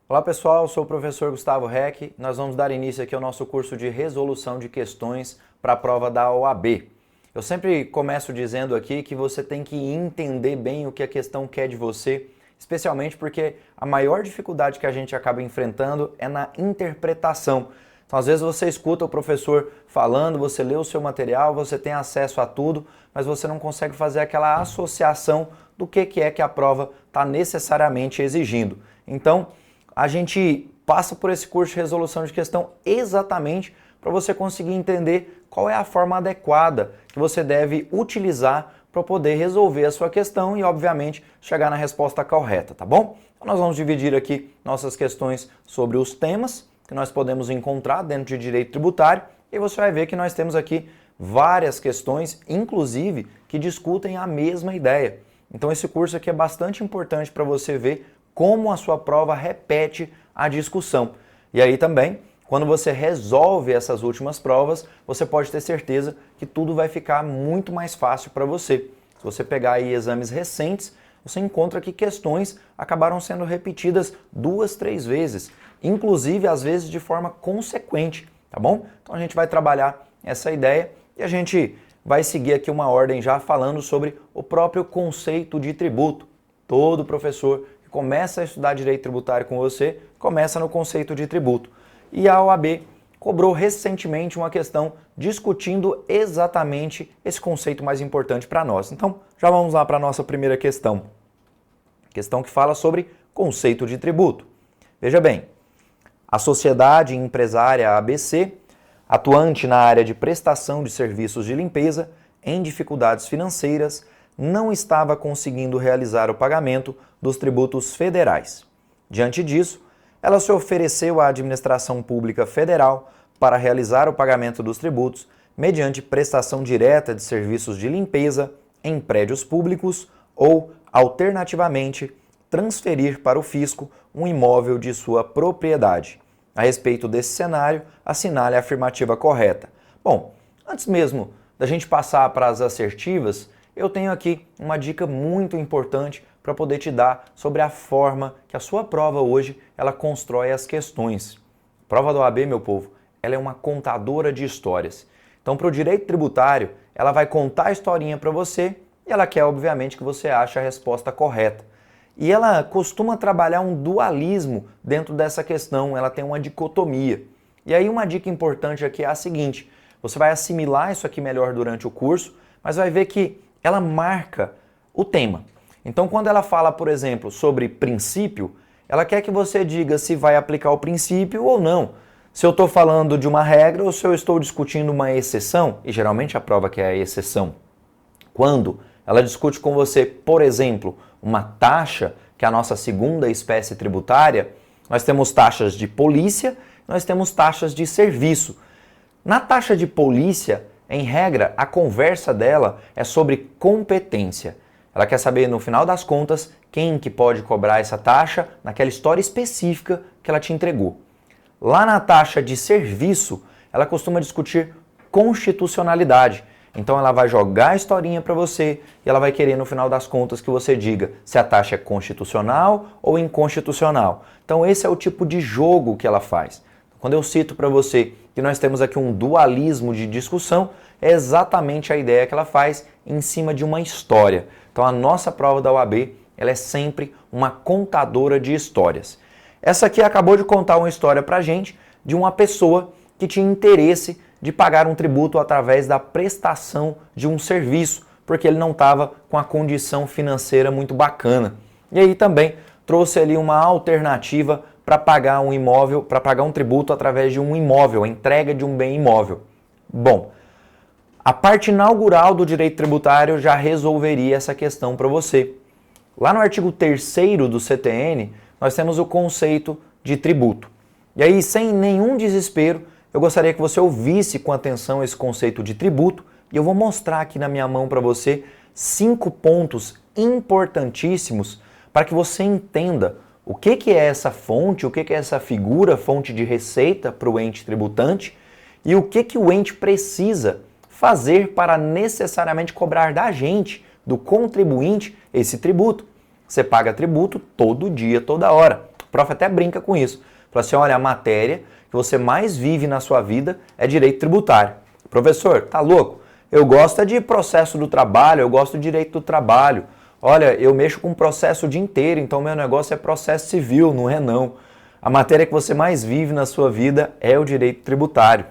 Olá pessoal, eu sou o professor Gustavo Heck. Nós vamos dar início aqui ao nosso curso de resolução de questões para a prova da OAB. Eu sempre começo dizendo aqui que você tem que entender bem o que a questão quer de você, especialmente porque a maior dificuldade que a gente acaba enfrentando é na interpretação. Então, às vezes você escuta o professor falando, você lê o seu material, você tem acesso a tudo, mas você não consegue fazer aquela associação do que é que a prova está necessariamente exigindo. Então, a gente passa por esse curso de resolução de questão exatamente para você conseguir entender qual é a forma adequada que você deve utilizar para poder resolver a sua questão e, obviamente, chegar na resposta correta, tá bom? Então, nós vamos dividir aqui nossas questões sobre os temas que nós podemos encontrar dentro de direito tributário e você vai ver que nós temos aqui várias questões, inclusive, que discutem a mesma ideia. Então, esse curso aqui é bastante importante para você ver como a sua prova repete a discussão. E aí também, quando você resolve essas últimas provas, você pode ter certeza que tudo vai ficar muito mais fácil para você. Se você pegar aí exames recentes, você encontra que questões acabaram sendo repetidas 2, 3 vezes, inclusive às vezes de forma consequente, tá bom? Então a gente vai trabalhar essa ideia e a gente vai seguir aqui uma ordem já falando sobre o próprio conceito de tributo. Todo professor que começa a estudar direito tributário com você, começa no conceito de tributo. E a OAB cobrou recentemente uma questão discutindo exatamente esse conceito mais importante para nós. Então, já vamos lá para a nossa primeira questão. Questão que fala sobre conceito de tributo. Veja bem, a sociedade empresária ABC, atuante na área de prestação de serviços de limpeza, em dificuldades financeiras, não estava conseguindo realizar o pagamento dos tributos federais. Diante disso, ela se ofereceu à administração pública federal para realizar o pagamento dos tributos mediante prestação direta de serviços de limpeza em prédios públicos ou, alternativamente, transferir para o fisco um imóvel de sua propriedade. A respeito desse cenário, assinale a afirmativa correta. Bom, antes mesmo da gente passar para as assertivas, eu tenho aqui uma dica muito importante para poder te dar sobre a forma que a sua prova hoje ela constrói as questões. A prova da OAB, meu povo, ela é uma contadora de histórias. Então, para o direito tributário, ela vai contar a historinha para você e ela quer, obviamente, que você ache a resposta correta. E ela costuma trabalhar um dualismo dentro dessa questão, ela tem uma dicotomia. E aí uma dica importante aqui é a seguinte, você vai assimilar isso aqui melhor durante o curso, mas vai ver que ela marca o tema. Então, quando ela fala, por exemplo, sobre princípio, ela quer que você diga se vai aplicar o princípio ou não. Se eu estou falando de uma regra ou se eu estou discutindo uma exceção, e geralmente a prova que é a exceção. Quando ela discute com você, por exemplo, uma taxa, que é a nossa segunda espécie tributária, nós temos taxas de polícia, nós temos taxas de serviço. Na taxa de polícia, em regra, a conversa dela é sobre competência. Ela quer saber, no final das contas, quem que pode cobrar essa taxa naquela história específica que ela te entregou. Lá na taxa de serviço, ela costuma discutir constitucionalidade. Então ela vai jogar a historinha para você e ela vai querer, no final das contas, que você diga se a taxa é constitucional ou inconstitucional. Então esse é o tipo de jogo que ela faz. Quando eu cito para você que nós temos aqui um dualismo de discussão, é exatamente a ideia que ela faz em cima de uma história. Então a nossa prova da OAB, ela é sempre uma contadora de histórias. Essa aqui acabou de contar uma história para a gente de uma pessoa que tinha interesse de pagar um tributo através da prestação de um serviço, porque ele não estava com a condição financeira muito bacana. E aí também trouxe ali uma alternativa para pagar um imóvel, para pagar um tributo através de um imóvel, a entrega de um bem imóvel. Bom, a parte inaugural do direito tributário já resolveria essa questão para você. Lá no artigo 3º do CTN, nós temos o conceito de tributo. E aí, sem nenhum desespero, eu gostaria que você ouvisse com atenção esse conceito de tributo e eu vou mostrar aqui na minha mão para você 5 pontos importantíssimos para que você entenda o que é essa fonte, o que é essa figura, fonte de receita para o ente tributante e o que o ente precisa fazer para necessariamente cobrar da gente, do contribuinte, esse tributo. Você paga tributo todo dia, toda hora. O prof até brinca com isso. Fala assim, olha, a matéria que você mais vive na sua vida é direito tributário. Professor, tá louco? Eu gosto de processo do trabalho, eu gosto de direito do trabalho. Olha, eu mexo com processo o dia inteiro, então meu negócio é processo civil, não é não. A matéria que você mais vive na sua vida é o direito tributário.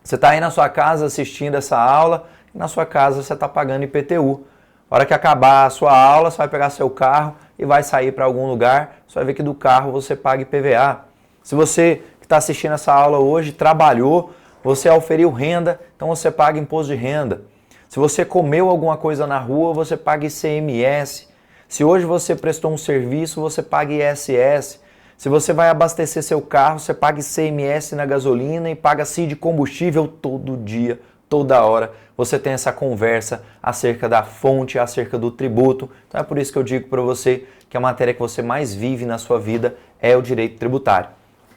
Você está aí na sua casa assistindo essa aula, e na sua casa você está pagando IPTU. A hora que acabar a sua aula, você vai pegar seu carro e vai sair para algum lugar, você vai ver que do carro você paga IPVA. Se você que está assistindo essa aula hoje trabalhou, você auferiu renda, então você paga imposto de renda. Se você comeu alguma coisa na rua, você paga ICMS. Se hoje você prestou um serviço, você paga ISS. Se você vai abastecer seu carro, você paga ICMS na gasolina e paga CID combustível todo dia, toda hora. Você tem essa conversa acerca da fonte, acerca do tributo. Então é por isso que eu digo para você que a matéria que você mais vive na sua vida é o direito tributário.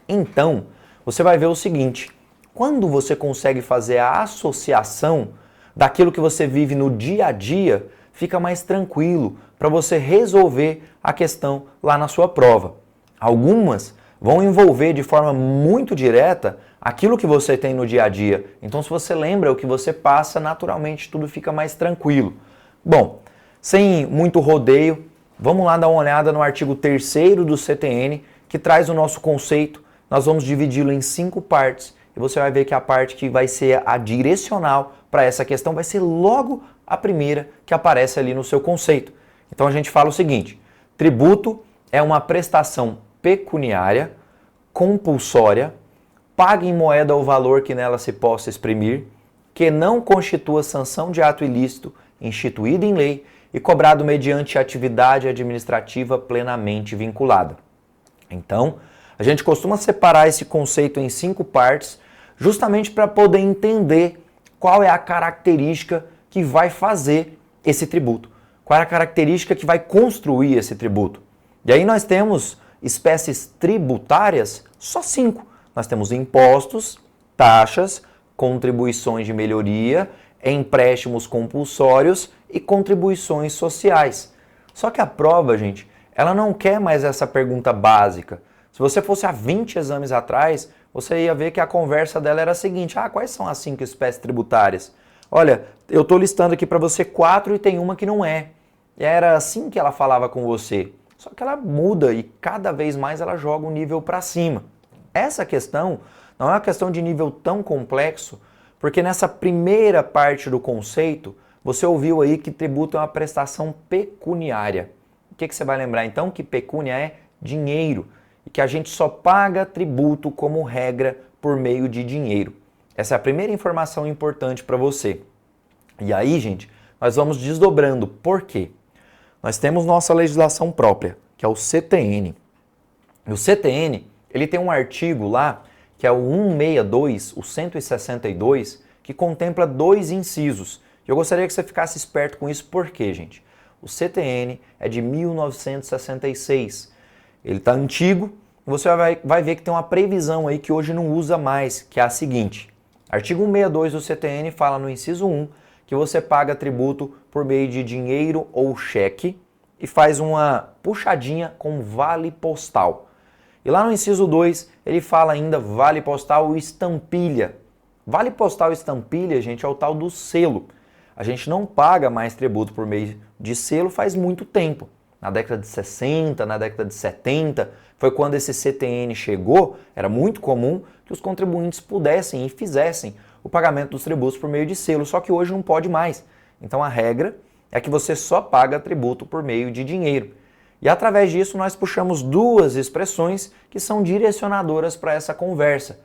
Então, você vai ver o seguinte, quando você consegue fazer a associação daquilo que você vive no dia a dia, fica mais tranquilo para você resolver a questão lá na sua prova. Algumas vão envolver de forma muito direta aquilo que você tem no dia a dia. Então, se você lembra o que você passa, naturalmente tudo fica mais tranquilo. Bom, sem muito rodeio, vamos lá dar uma olhada no artigo 3º do CTN, que traz o nosso conceito. Nós vamos dividi-lo em 5 partes e você vai ver que a parte que vai ser a direcional para essa questão vai ser logo a primeira que aparece ali no seu conceito. Então, a gente fala o seguinte, tributo é uma prestação pecuniária, compulsória, paga em moeda ou valor que nela se possa exprimir, que não constitua sanção de ato ilícito instituído em lei e cobrado mediante atividade administrativa plenamente vinculada. Então, a gente costuma separar esse conceito em 5 partes, justamente para poder entender qual é a característica que vai fazer esse tributo, qual é a característica que vai construir esse tributo. E aí nós temos espécies tributárias, só 5. Nós temos impostos, taxas, contribuições de melhoria, empréstimos compulsórios e contribuições sociais. Só que a prova, gente, ela não quer mais essa pergunta básica. Se você fosse há 20 exames atrás, você ia ver que a conversa dela era a seguinte, quais são as 5 espécies tributárias? Olha, eu estou listando aqui para você 4 e tem uma que não é. E era assim que ela falava com você. Só que ela muda e cada vez mais ela joga o nível para cima. Essa questão não é uma questão de nível tão complexo, porque nessa primeira parte do conceito, você ouviu aí que tributo é uma prestação pecuniária. O que você vai lembrar então? Que pecúnia é dinheiro e que a gente só paga tributo como regra por meio de dinheiro. Essa é a primeira informação importante para você. E aí, gente, nós vamos desdobrando. Por quê? Nós temos nossa legislação própria, que é o CTN. E o CTN, ele tem um artigo lá, que é o 162, o 162, que contempla 2 incisos. E eu gostaria que você ficasse esperto com isso, por quê, gente? O CTN é de 1966. Ele está antigo, e você vai ver que tem uma previsão aí que hoje não usa mais, que é a seguinte. Artigo 162 do CTN fala no inciso 1, que você paga tributo por meio de dinheiro ou cheque e faz uma puxadinha com vale postal. E lá no inciso 2, ele fala ainda vale postal e estampilha. Vale postal e estampilha, gente, é o tal do selo. A gente não paga mais tributo por meio de selo faz muito tempo. Na década de 60, na década de 70, foi quando esse CTN chegou, era muito comum que os contribuintes pudessem e fizessem o pagamento dos tributos por meio de selo, só que hoje não pode mais. Então a regra é que você só paga tributo por meio de dinheiro. E através disso nós puxamos 2 expressões que são direcionadoras para essa conversa.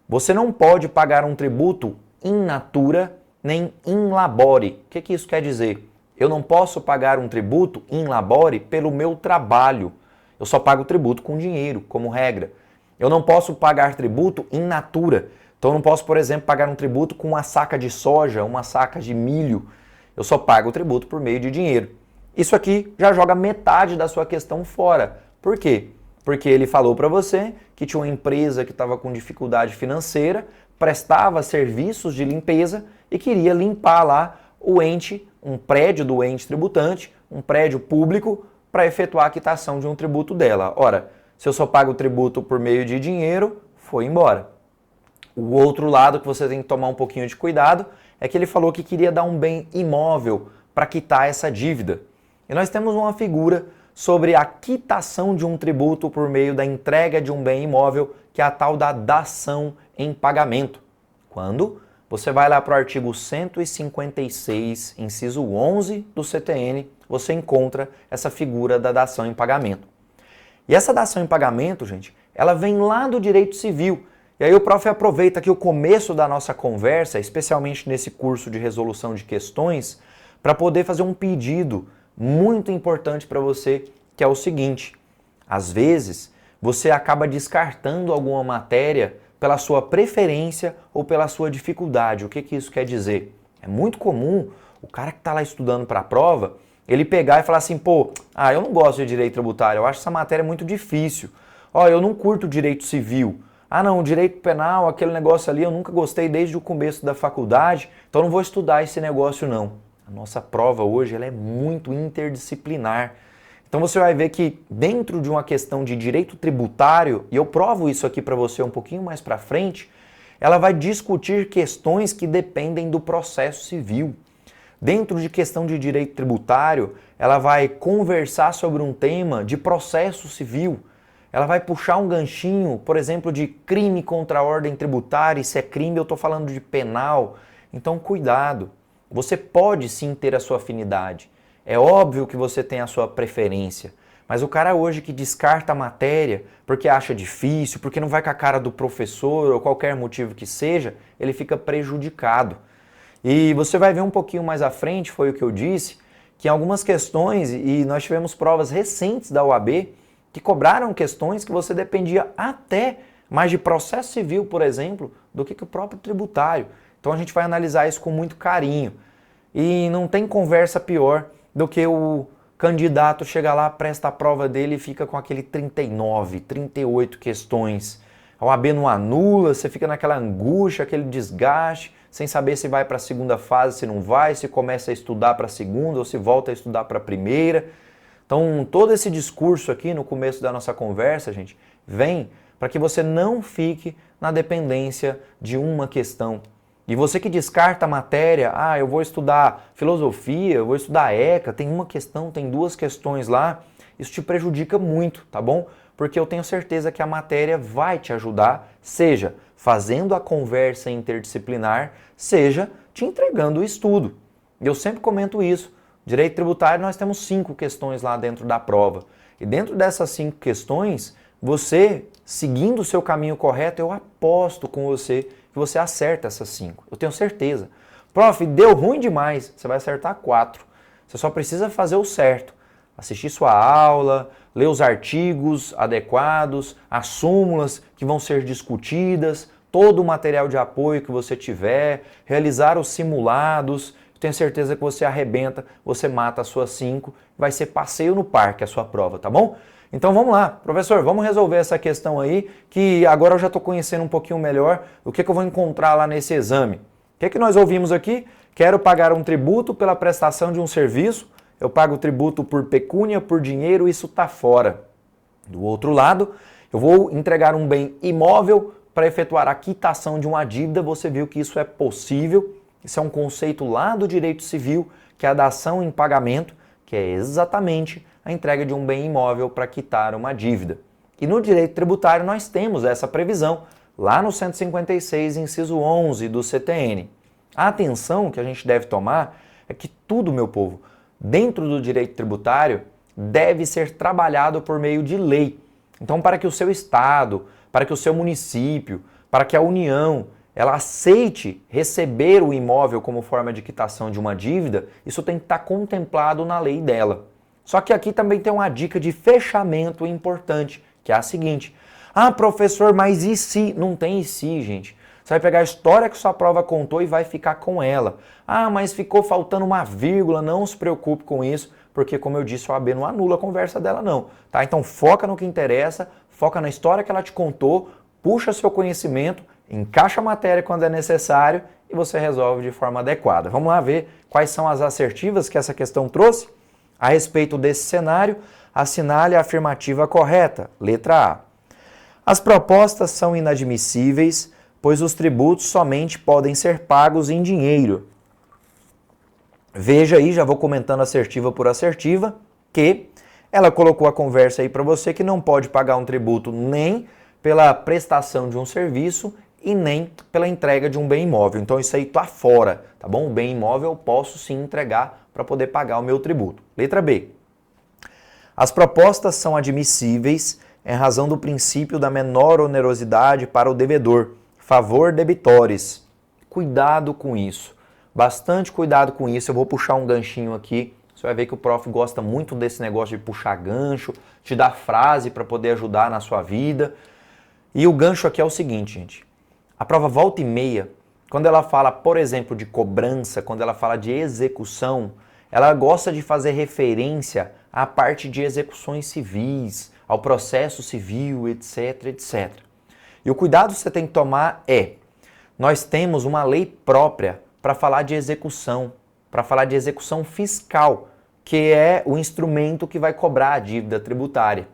Você não pode pagar um tributo in natura nem in labore. O que isso quer dizer? Eu não posso pagar um tributo in labore pelo meu trabalho. Eu só pago tributo com dinheiro, como regra. Eu não posso pagar tributo in natura. Então eu não posso, por exemplo, pagar um tributo com uma saca de soja, uma saca de milho. Eu só pago o tributo por meio de dinheiro. Isso aqui já joga metade da sua questão fora. Por quê? Porque ele falou para você que tinha uma empresa que estava com dificuldade financeira, prestava serviços de limpeza e queria limpar lá o ente, um prédio do ente tributante, um prédio público, para efetuar a quitação de um tributo dela. Ora, Se eu só pago o tributo por meio de dinheiro, foi embora. O outro lado que você tem que tomar um pouquinho de cuidado é que ele falou que queria dar um bem imóvel para quitar essa dívida. E nós temos uma figura sobre a quitação de um tributo por meio da entrega de um bem imóvel, que é a tal da dação em pagamento. Quando você vai lá para o artigo 156, inciso 11 do CTN, você encontra essa figura da dação em pagamento. E essa dação em pagamento, gente, ela vem lá do direito civil. E aí o prof aproveita aqui o começo da nossa conversa, especialmente nesse curso de resolução de questões, para poder fazer um pedido muito importante para você, que é o seguinte: às vezes você acaba descartando alguma matéria pela sua preferência ou pela sua dificuldade. O que isso quer dizer? É muito comum o cara que está lá estudando para a prova, ele pegar e falar assim, pô, eu não gosto de direito tributário, eu acho essa matéria muito difícil. Eu não curto direito civil. Não, o direito penal, aquele negócio ali, eu nunca gostei desde o começo da faculdade, então não vou estudar esse negócio não. A nossa prova hoje ela é muito interdisciplinar. Então você vai ver que dentro de uma questão de direito tributário, e eu provo isso aqui para você um pouquinho mais para frente, ela vai discutir questões que dependem do processo civil. Dentro de questão de direito tributário, ela vai conversar sobre um tema de processo civil. Ela vai puxar um ganchinho, por exemplo, de crime contra a ordem tributária, e se é crime eu estou falando de penal. Então cuidado, você pode sim ter a sua afinidade. É óbvio que você tem a sua preferência, mas o cara hoje que descarta a matéria porque acha difícil, porque não vai com a cara do professor ou qualquer motivo que seja, ele fica prejudicado. E você vai ver um pouquinho mais à frente, foi o que eu disse, que em algumas questões, e nós tivemos provas recentes da OAB, que cobraram questões que você dependia até mais de processo civil, por exemplo, do que o próprio tributário. Então a gente vai analisar isso com muito carinho. E não tem conversa pior do que o candidato chega lá, presta a prova dele e fica com aquele 39, 38 questões. A OAB não anula, você fica naquela angústia, aquele desgaste, sem saber se vai para a segunda fase, se não vai, se começa a estudar para a segunda ou se volta a estudar para a primeira. Então, todo esse discurso aqui no começo da nossa conversa, gente, vem para que você não fique na dependência de uma questão. E você que descarta a matéria, eu vou estudar filosofia, eu vou estudar ECA, tem uma questão, tem duas questões lá, isso te prejudica muito, tá bom? Porque eu tenho certeza que a matéria vai te ajudar, seja fazendo a conversa interdisciplinar, seja te entregando o estudo. E eu sempre comento isso. Direito tributário, nós temos 5 questões lá dentro da prova. E dentro dessas 5 questões, você, seguindo o seu caminho correto, eu aposto com você que você acerta essas 5. Eu tenho certeza. Prof, deu ruim demais. Você vai acertar 4. Você só precisa fazer o certo. Assistir sua aula, ler os artigos adequados, as súmulas que vão ser discutidas, todo o material de apoio que você tiver, realizar os simulados. Tenho certeza que você arrebenta, você mata as suas 5, vai ser passeio no parque a sua prova, tá bom? Então vamos lá, professor, vamos resolver essa questão aí, que agora eu já estou conhecendo um pouquinho melhor o que eu vou encontrar lá nesse exame. O que nós ouvimos aqui? Quero pagar um tributo pela prestação de um serviço, eu pago o tributo por pecúnia, por dinheiro, isso está fora. Do outro lado, eu vou entregar um bem imóvel para efetuar a quitação de uma dívida, você viu que isso é possível. Isso é um conceito lá do direito civil, que é a dação em pagamento, que é exatamente a entrega de um bem imóvel para quitar uma dívida. E no direito tributário nós temos essa previsão, lá no 156, inciso 11 do CTN. A atenção que a gente deve tomar é que tudo, meu povo, dentro do direito tributário, deve ser trabalhado por meio de lei. Então, para que o seu estado, para que o seu município, para que a União ela aceite receber o imóvel como forma de quitação de uma dívida, isso tem que estar contemplado na lei dela. Só que aqui também tem uma dica de fechamento importante, que é a seguinte: professor, mas e se? Não tem e se, gente. Você vai pegar a história que sua prova contou e vai ficar com ela. Mas ficou faltando uma vírgula, não se preocupe com isso, porque como eu disse, a OAB não anula a conversa dela não. Tá? Então foca no que interessa, foca na história que ela te contou, puxa seu conhecimento, encaixa a matéria quando é necessário e você resolve de forma adequada. Vamos lá ver quais são as assertivas que essa questão trouxe? A respeito desse cenário, assinale a afirmativa correta, letra A. As propostas são inadmissíveis, pois os tributos somente podem ser pagos em dinheiro. Veja aí, já vou comentando assertiva por assertiva, que ela colocou a conversa aí para você que não pode pagar um tributo nem pela prestação de um serviço e nem pela entrega de um bem imóvel. Então isso aí tá fora, tá bom? O bem imóvel eu posso sim entregar para poder pagar o meu tributo. Letra B. As propostas são admissíveis em razão do princípio da menor onerosidade para o devedor, favor debitores. Cuidado com isso, bastante cuidado com isso. Eu vou puxar um ganchinho aqui. Você vai ver que o prof gosta muito desse negócio de puxar gancho, te dar frase para poder ajudar na sua vida. E o gancho aqui é o seguinte, gente. A prova volta e meia, quando ela fala, por exemplo, de cobrança, quando ela fala de execução, ela gosta de fazer referência à parte de execuções civis, ao processo civil, etc, etc. E o cuidado que você tem que tomar é, nós temos uma lei própria para falar de execução, para falar de execução fiscal, que é o instrumento que vai cobrar a dívida tributária.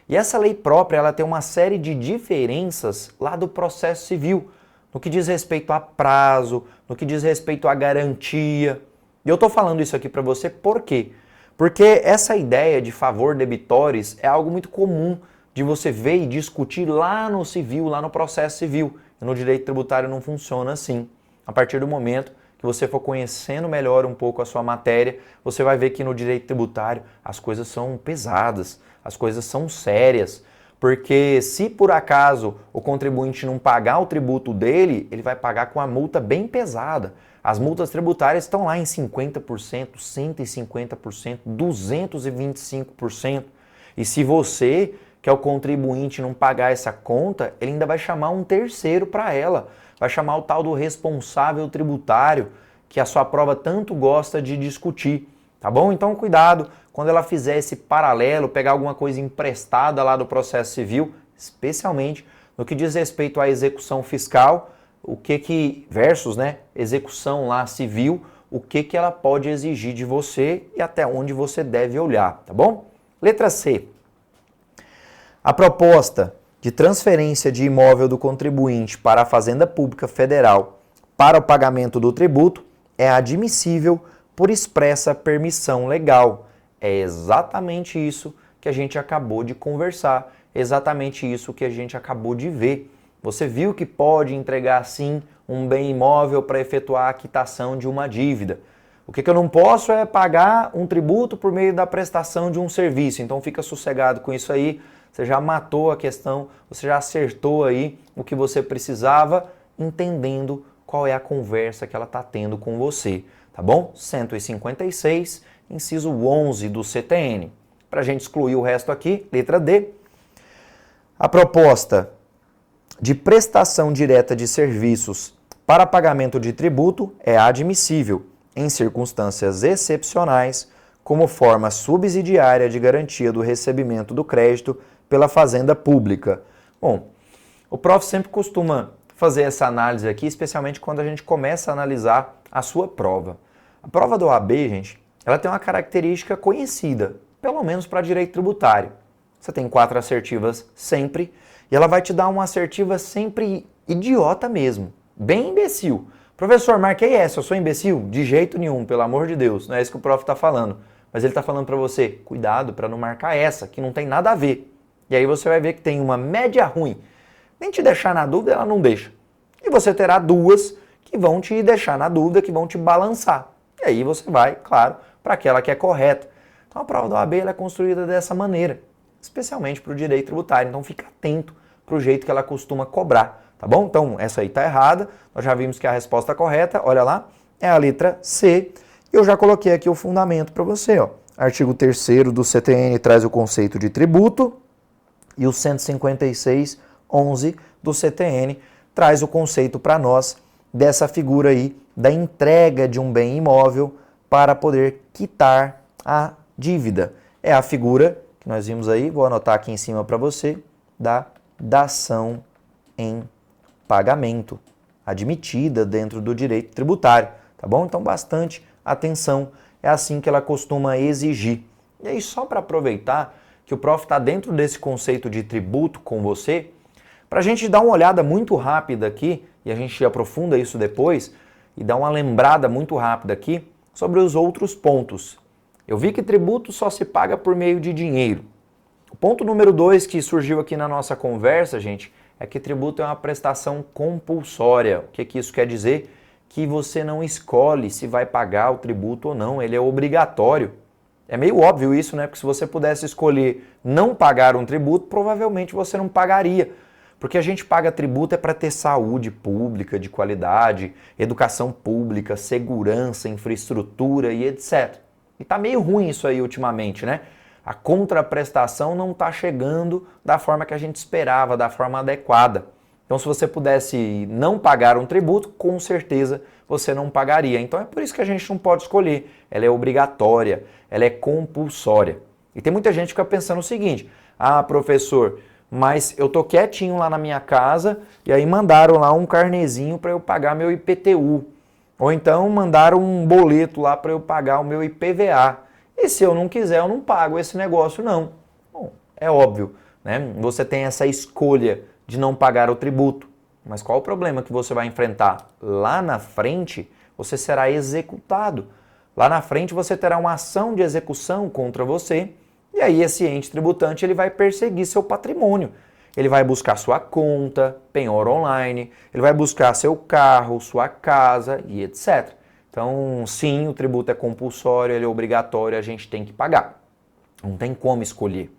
E essa lei própria, ela tem uma série de diferenças lá do processo civil, no que diz respeito a prazo, no que diz respeito à garantia. E eu estou falando isso aqui para você por quê? Porque essa ideia de favor debitores é algo muito comum de você ver e discutir lá no civil, lá no processo civil. E no direito tributário não funciona assim. A partir do momento que você for conhecendo melhor um pouco a sua matéria, você vai ver que no direito tributário as coisas são pesadas, as coisas são sérias, porque se por acaso o contribuinte não pagar o tributo dele, ele vai pagar com a multa bem pesada. As multas tributárias estão lá em 50%, 150%, 225%. E se você, que é o contribuinte, não pagar essa conta, ele ainda vai chamar um terceiro para ela. Vai chamar o tal do responsável tributário, que a sua prova tanto gosta de discutir, tá bom? Então cuidado, quando ela fizer esse paralelo, pegar alguma coisa emprestada lá do processo civil, especialmente no que diz respeito à execução fiscal, versus, né, execução lá civil, o que ela pode exigir de você e até onde você deve olhar, tá bom? Letra C. A proposta de transferência de imóvel do contribuinte para a Fazenda Pública Federal para o pagamento do tributo é admissível por expressa permissão legal. É exatamente isso que a gente acabou de conversar, exatamente isso que a gente acabou de ver. Você viu que pode entregar, sim, um bem imóvel para efetuar a quitação de uma dívida. O que eu não posso é pagar um tributo por meio da prestação de um serviço. Então fica sossegado com isso aí. Você já matou a questão, você já acertou aí o que você precisava, entendendo qual é a conversa que ela está tendo com você. Tá bom? 156, inciso 11 do CTN. Para a gente excluir o resto aqui, letra D. A proposta de prestação direta de serviços para pagamento de tributo é admissível em circunstâncias excepcionais, como forma subsidiária de garantia do recebimento do crédito pela Fazenda Pública. Bom, o prof sempre costuma fazer essa análise aqui, especialmente quando a gente começa a analisar a sua prova. A prova da OAB, gente, ela tem uma característica conhecida, pelo menos para direito tributário. Você tem 4 assertivas sempre, e ela vai te dar uma assertiva sempre idiota mesmo, bem imbecil. Professor, marquei essa, eu sou imbecil? De jeito nenhum, pelo amor de Deus, não é isso que o prof está falando. Mas ele está falando para você, cuidado para não marcar essa, que não tem nada a ver. E aí você vai ver que tem uma média ruim. Nem te deixar na dúvida, ela não deixa. E você terá 2 que vão te deixar na dúvida, que vão te balançar. E aí você vai, claro, para aquela que é correta. Então a prova da OAB ela é construída dessa maneira, especialmente para o direito tributário. Então fica atento para o jeito que ela costuma cobrar, tá bom? Então essa aí está errada, nós já vimos que a resposta correta, olha lá, é a letra C. Eu já coloquei aqui o fundamento para você, ó. Artigo 3º do CTN traz o conceito de tributo e o 156.11 do CTN traz o conceito para nós dessa figura aí da entrega de um bem imóvel para poder quitar a dívida. É a figura que nós vimos aí, vou anotar aqui em cima para você, da dação em pagamento, admitida dentro do direito tributário, tá bom? Então bastante atenção, é assim que ela costuma exigir. E aí, só para aproveitar que o prof está dentro desse conceito de tributo com você, para a gente dar uma olhada muito rápida aqui, e a gente aprofunda isso depois, e dar uma lembrada muito rápida aqui sobre os outros pontos. Eu vi que tributo só se paga por meio de dinheiro. O ponto número 2 que surgiu aqui na nossa conversa, gente, é que tributo é uma prestação compulsória. O que isso quer dizer? Que você não escolhe se vai pagar o tributo ou não, ele é obrigatório. É meio óbvio isso, né? Porque se você pudesse escolher não pagar um tributo, provavelmente você não pagaria. Porque a gente paga tributo é para ter saúde pública de qualidade, educação pública, segurança, infraestrutura e etc. E tá meio ruim isso aí ultimamente, né? A contraprestação não está chegando da forma que a gente esperava, da forma adequada. Então, se você pudesse não pagar um tributo, com certeza você não pagaria. Então, é por isso que a gente não pode escolher. Ela é obrigatória, ela é compulsória. E tem muita gente que fica pensando o seguinte: ah, professor, mas eu tô quietinho lá na minha casa e aí mandaram lá um carnezinho para eu pagar meu IPTU. Ou então mandaram um boleto lá para eu pagar o meu IPVA. E se eu não quiser, eu não pago esse negócio, não. Bom, é óbvio, né? Você tem essa escolha de não pagar o tributo. Mas qual o problema que você vai enfrentar? Lá na frente, você será executado. Lá na frente, você terá uma ação de execução contra você. E aí esse ente tributante ele vai perseguir seu patrimônio. Ele vai buscar sua conta, penhora online, ele vai buscar seu carro, sua casa e etc. Então, sim, o tributo é compulsório, ele é obrigatório, a gente tem que pagar. Não tem como escolher.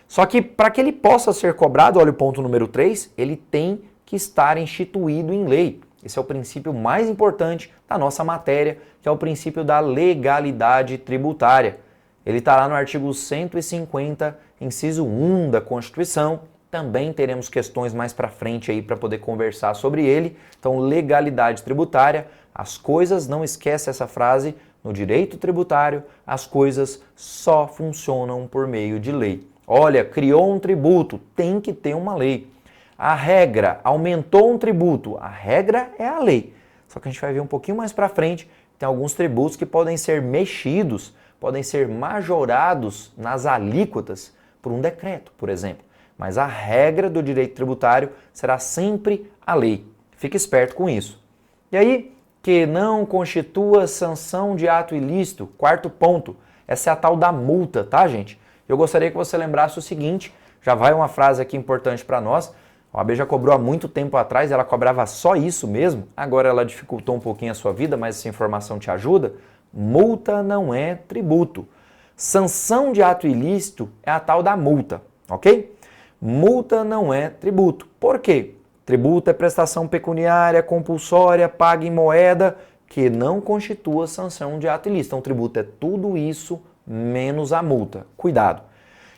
Só que para que ele possa ser cobrado, olha o ponto número 3, ele tem que estar instituído em lei. Esse é o princípio mais importante da nossa matéria, que é o princípio da legalidade tributária. Ele está lá no artigo 150, inciso 1 da Constituição. Também teremos questões mais para frente aí para poder conversar sobre ele. Então, legalidade tributária, as coisas, não esquece essa frase, no direito tributário, as coisas só funcionam por meio de lei. Olha, criou um tributo, tem que ter uma lei. A regra, aumentou um tributo, a regra é a lei. Só que a gente vai ver um pouquinho mais para frente, tem alguns tributos que podem ser mexidos, podem ser majorados nas alíquotas por um decreto, por exemplo. Mas a regra do direito tributário será sempre a lei. Fique esperto com isso. E aí, que não constitua sanção de ato ilícito, quarto ponto, essa é a tal da multa, tá, gente? Eu gostaria que você lembrasse o seguinte, já vai uma frase aqui importante para nós, a OAB já cobrou há muito tempo atrás, ela cobrava só isso mesmo, agora ela dificultou um pouquinho a sua vida, mas essa informação te ajuda. Multa não é tributo. Sanção de ato ilícito é a tal da multa, ok? Multa não é tributo. Por quê? Tributo é prestação pecuniária, compulsória, paga em moeda, que não constitua sanção de ato ilícito. Então, tributo é tudo isso menos a multa. Cuidado.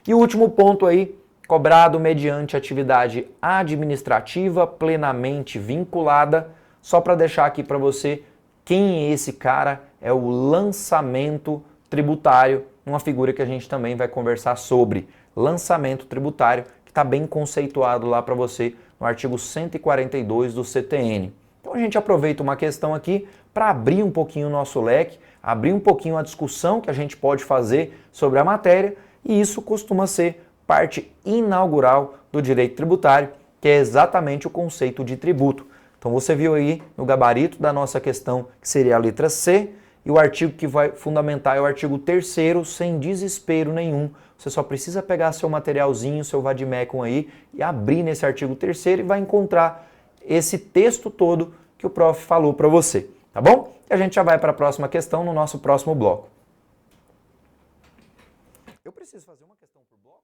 E o último ponto aí, cobrado mediante atividade administrativa plenamente vinculada. Só para deixar aqui para você quem é esse cara, é o lançamento tributário, uma figura que a gente também vai conversar sobre. Lançamento tributário, que está bem conceituado lá para você no artigo 142 do CTN. Então a gente aproveita uma questão aqui para abrir um pouquinho o nosso leque, abrir um pouquinho a discussão que a gente pode fazer sobre a matéria, e isso costuma ser parte inaugural do direito tributário, que é exatamente o conceito de tributo. Então você viu aí no gabarito da nossa questão, que seria a letra C, e o artigo que vai fundamentar é o artigo 3º, sem desespero nenhum. Você só precisa pegar seu materialzinho, seu vademecum aí, e abrir nesse artigo 3º e vai encontrar esse texto todo que o prof falou para você, tá bom? E a gente já vai para a próxima questão no nosso próximo bloco. Eu preciso fazer uma questão por bloco?